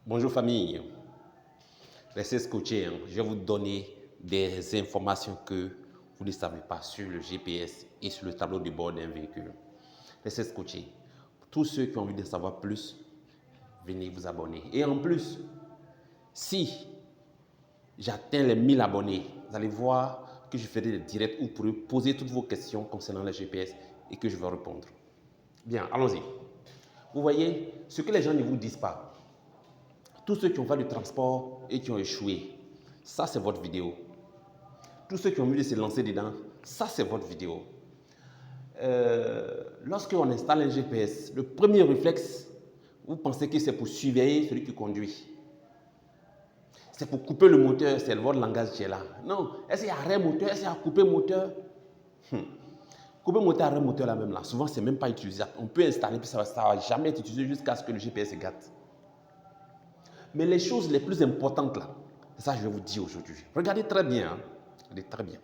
Bonjour famille, restez scotchés, je vais vous donner des informations que vous ne savez pas sur le GPS et sur le tableau de bord d'un véhicule. Restez scotchés. Pour tous ceux qui ont envie de savoir plus, venez vous abonner. Et en plus, si j'atteins les 1000 abonnés, vous allez voir que je ferai des directs où vous pourrez poser toutes vos questions concernant le GPS et que je vais répondre. Bien, allons-y. Vous voyez, ce que les gens ne vous disent pas, tous ceux qui ont fait du transport et qui ont échoué, ça c'est votre vidéo. Tous ceux qui ont envie de se lancer dedans, ça c'est votre vidéo. Lorsqu'on installe un GPS, le premier réflexe, vous pensez que c'est pour surveiller celui qui conduit. C'est pour couper le moteur, c'est votre langage qui est là. Non, est-ce qu'il y a arrêt moteur, est-ce qu'il y a couper moteur? Couper moteur, arrêt moteur là même là, souvent c'est même pas utilisable. On peut installer, puis ça va jamais être utilisé jusqu'à ce que le GPS se gâte. Mais les choses les plus importantes là, c'est ça que je vais vous dire aujourd'hui. Regardez très bien, hein? Regardez très bien.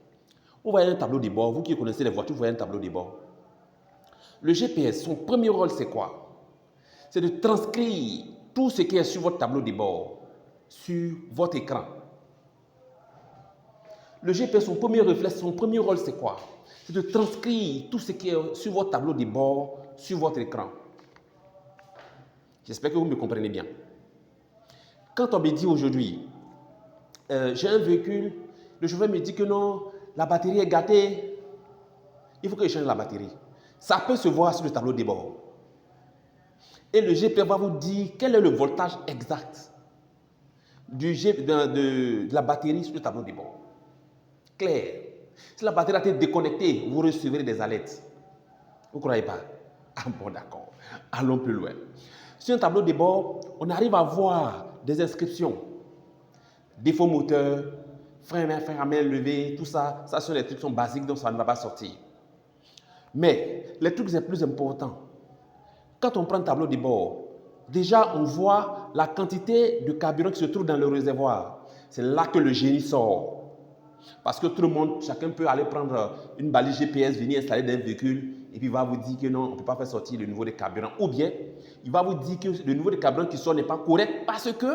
Vous voyez un tableau de bord, vous qui connaissez les voitures, vous voyez un tableau de bord. Le GPS, son premier rôle c'est quoi? C'est de transcrire tout ce qui est sur votre tableau de bord, sur votre écran. Le GPS, son premier réflexe, son premier rôle c'est quoi? C'est de transcrire tout ce qui est sur votre tableau de bord, sur votre écran. J'espère que vous me comprenez bien. Quand on me dit aujourd'hui, j'ai un véhicule, le chauffeur me dit que non, la batterie est gâtée, il faut que je change la batterie. Ça peut se voir sur le tableau de bord. Et le GPS va vous dire quel est le voltage exact de la batterie sur le tableau de bord. Clair. Si la batterie a été déconnectée, vous recevrez des alertes. Vous ne croyez pas? Ah bon, d'accord. Allons plus loin. Sur un tableau de bord, on arrive à voir des inscriptions. Défaut moteur, frein à main levé, tout ça, ça sont les trucs qui sont basiques, donc ça ne va pas sortir. Mais les trucs les plus importants, quand on prend un tableau de bord, déjà on voit la quantité de carburant qui se trouve dans le réservoir. C'est là que le génie sort. Parce que tout le monde, chacun peut aller prendre une balise GPS, venir installer dans un véhicule, et puis il va vous dire que non, on ne peut pas faire sortir le niveau de carburant. Ou bien, il va vous dire que le niveau de carburant qui sort n'est pas correct parce que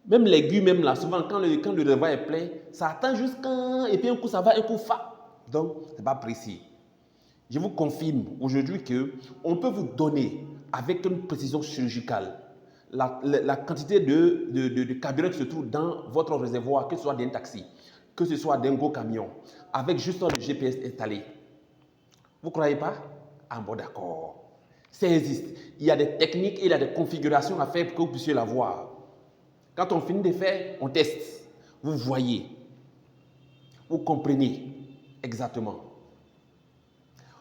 même l'aiguille, même là, souvent quand le réservoir est plein, ça attend jusqu'à... Et puis un coup ça va, un coup fa. Donc, ce n'est pas précis. Je vous confirme aujourd'hui qu'on peut vous donner avec une précision chirurgicale la quantité de carburant qui se trouve dans votre réservoir, que ce soit d'un taxi, que ce soit d'un gros camion, avec juste le GPS installé. Vous ne croyez pas? Ah bon, d'accord. Ça existe. Il y a des techniques et il y a des configurations à faire pour que vous puissiez la voir. Quand on finit de faire, on teste. Vous voyez. Vous comprenez exactement.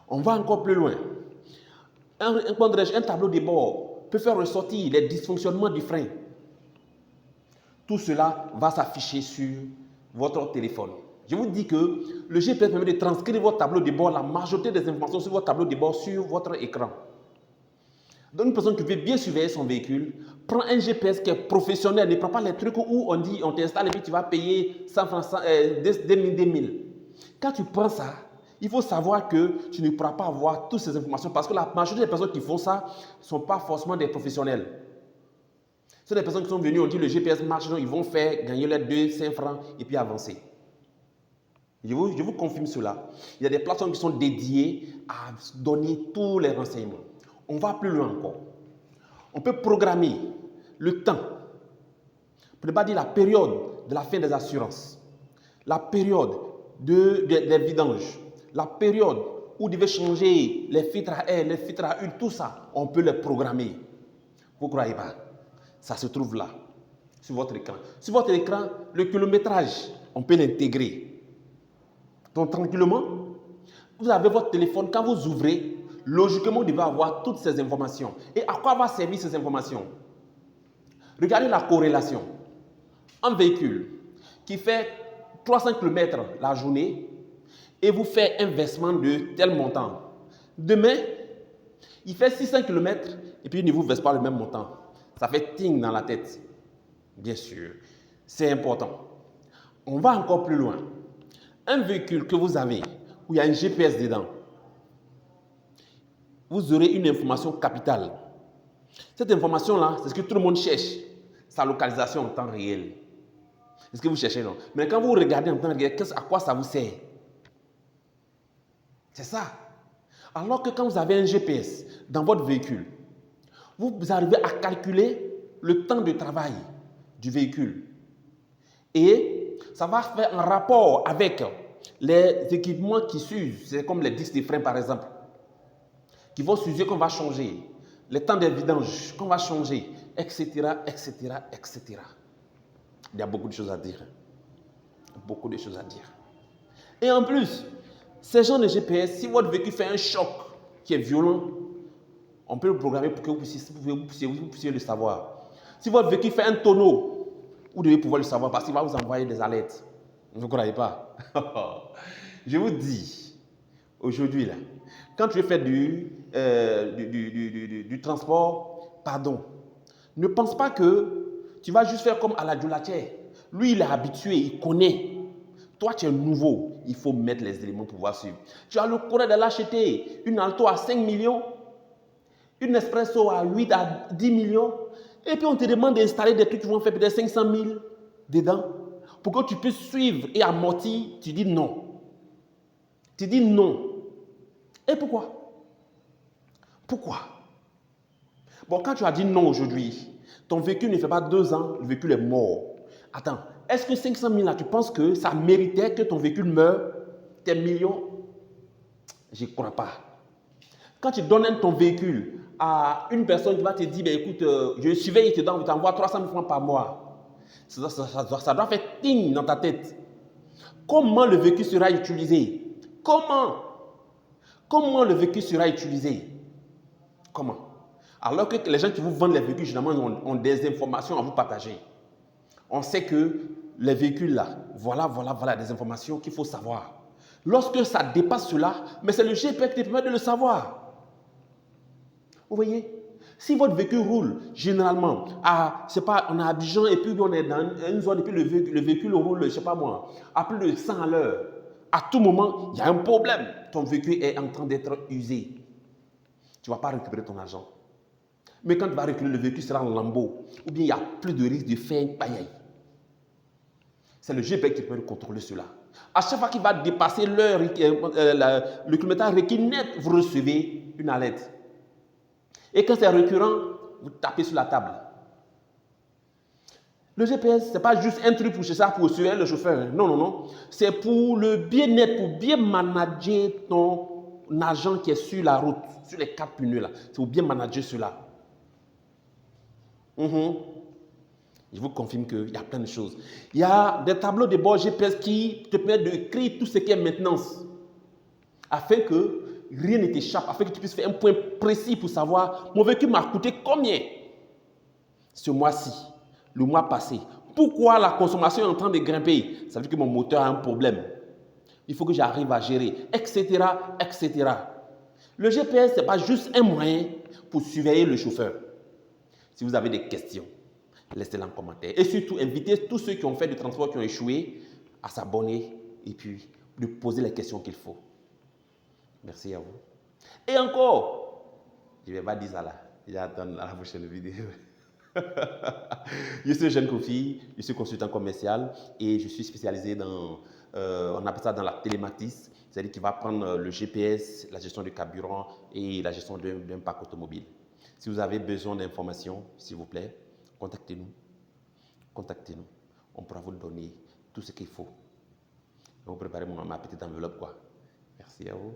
On va encore plus loin. Un tableau de bord peut faire ressortir les dysfonctionnements du frein. Tout cela va s'afficher sur votre téléphone. Je vous dis que le GPS permet de transcrire votre tableau de bord, la majorité des informations sur votre tableau de bord sur votre écran. Donc une personne qui veut bien surveiller son véhicule, prend un GPS qui est professionnel, ne prend pas les trucs où on dit on t'installe et puis tu vas payer 100 francs, 2000. Quand tu prends ça, il faut savoir que tu ne pourras pas avoir toutes ces informations parce que la majorité des personnes qui font ça ne sont pas forcément des professionnels. Ce sont des personnes qui sont venues, on dit le GPS marche, donc ils vont faire gagner les 2, 5 francs et puis avancer. Je vous confirme cela. Il y a des plateformes qui sont dédiées à donner tous les renseignements. On va plus loin encore. On peut programmer le temps, pour ne pas dire la période de la fin des assurances, la période des vidanges, la période où vous devez changer les filtres à air, les filtres à huile, tout ça, on peut les programmer. Vous ne croyez pas? Ça se trouve là, sur votre écran. Sur votre écran, le kilométrage, on peut l'intégrer. Donc tranquillement, vous avez votre téléphone, quand vous ouvrez, logiquement, vous devez avoir toutes ces informations. Et à quoi va servir ces informations? Regardez la corrélation. Un véhicule qui fait 300 km la journée et vous fait un versement de tel montant. Demain, il fait 600 km et puis il ne vous verse pas le même montant. Ça fait ting dans la tête. Bien sûr, c'est important. On va encore plus loin. Un véhicule que vous avez, où il y a un GPS dedans, vous aurez une information capitale. Cette information-là, c'est ce que tout le monde cherche. sa localisation en temps réel. C'est ce que vous cherchez, non? Mais quand vous regardez en temps réel, à quoi ça vous sert? C'est ça. Alors que quand vous avez un GPS dans votre véhicule, vous arrivez à calculer le temps de travail du véhicule. Et ça va faire un rapport avec les équipements qui s'usent. C'est comme les disques de frein, par exemple, qui vont s'user, qu'on va changer. Les temps de vidange qu'on va changer, etc., etc., etc. Il y a beaucoup de choses à dire. Beaucoup de choses à dire. Et en plus, ces gens de GPS, si votre véhicule fait un choc qui est violent, on peut le programmer pour que vous puissiez le savoir. Si votre véhicule fait un tonneau, vous devez pouvoir le savoir parce qu'il va vous envoyer des alertes. Vous ne croyez pas? Je vous dis, aujourd'hui, là, quand tu veux faire du transport, pardon, ne pense pas que tu vas juste faire comme à la Djoulatière. Lui, il est habitué, il connaît. Toi, tu es nouveau. Il faut mettre les éléments pour pouvoir suivre. Tu as le courage de l'acheter. Une Alto à 5 millions, une Espresso à 8 à 10 millions. Et puis, on te demande d'installer des trucs qui vont faire peut-être 500 000 dedans pour que tu puisses suivre et amortir. Tu dis non. Tu dis non. Et pourquoi? Pourquoi? Bon, quand tu as dit non aujourd'hui, ton véhicule ne fait pas 2 ans, le véhicule est mort. Attends, est-ce que 500 000 là, tu penses que ça méritait que ton véhicule meure, tes millions? Je ne crois pas. Quand tu donnes ton véhicule à une personne qui va te dire, ben, écoute, je surveille, il t'envoie 300 000 francs par mois, ça doit faire ting dans ta tête. Comment le véhicule sera utilisé? Comment le véhicule sera utilisé? Comment? Alors que les gens qui vous vendent les véhicules, généralement, ont des informations à vous partager. On sait que les véhicules là, voilà des informations qu'il faut savoir. Lorsque ça dépasse cela, mais c'est le GPS qui te permet de le savoir. Vous voyez? Si votre véhicule roule, généralement, on est à Abidjan et puis on est dans une zone et puis le véhicule roule, je ne sais pas moi, à plus de 100 à l'heure, à tout moment, il y a un problème. Ton véhicule est en train d'être usé. Tu ne vas pas récupérer ton argent. Mais quand tu vas reculer, le véhicule sera en lambeaux. Ou bien il y a plus de risque de faire une paille. C'est le GPS qui peut contrôler cela. À chaque fois qu'il va dépasser l'heure, le kilométrage requis net, vous recevez une alerte. Et quand c'est récurrent, vous tapez sur la table. Le GPS, ce n'est pas juste un truc pour ça, pour surveiller le chauffeur. Non. C'est pour le bien-être, pour bien manager ton agent qui est sur la route, sur les 4 pneus là. C'est pour bien manager cela. Je vous confirme qu'il y a plein de choses. Il y a des tableaux de bord GPS qui te permettent d'écrire tout ce qui est maintenance. Afin que rien ne t'échappe, afin que tu puisses faire un point précis pour savoir mon véhicule m'a coûté combien ce mois-ci, le mois passé. Pourquoi la consommation est en train de grimper? Ça veut dire que mon moteur a un problème. Il faut que j'arrive à gérer, etc., etc. Le GPS, ce n'est pas juste un moyen pour surveiller le chauffeur. Si vous avez des questions, laissez-les en commentaire. Et surtout, invitez tous ceux qui ont fait du transport, qui ont échoué, à s'abonner et puis de poser les questions qu'il faut. Merci à vous. Et encore, je ne vais pas dire ça là. J'attends la prochaine vidéo. Je suis Jeune Kofi, je suis consultant commercial et je suis spécialisé dans, on appelle ça dans la télématique, c'est-à-dire qu'il va prendre le GPS, la gestion du carburant et la gestion d'un parc automobile. Si vous avez besoin d'informations, s'il vous plaît, contactez-nous. Contactez-nous. On pourra vous donner tout ce qu'il faut. Vous préparez ma petite enveloppe, quoi. Merci à vous.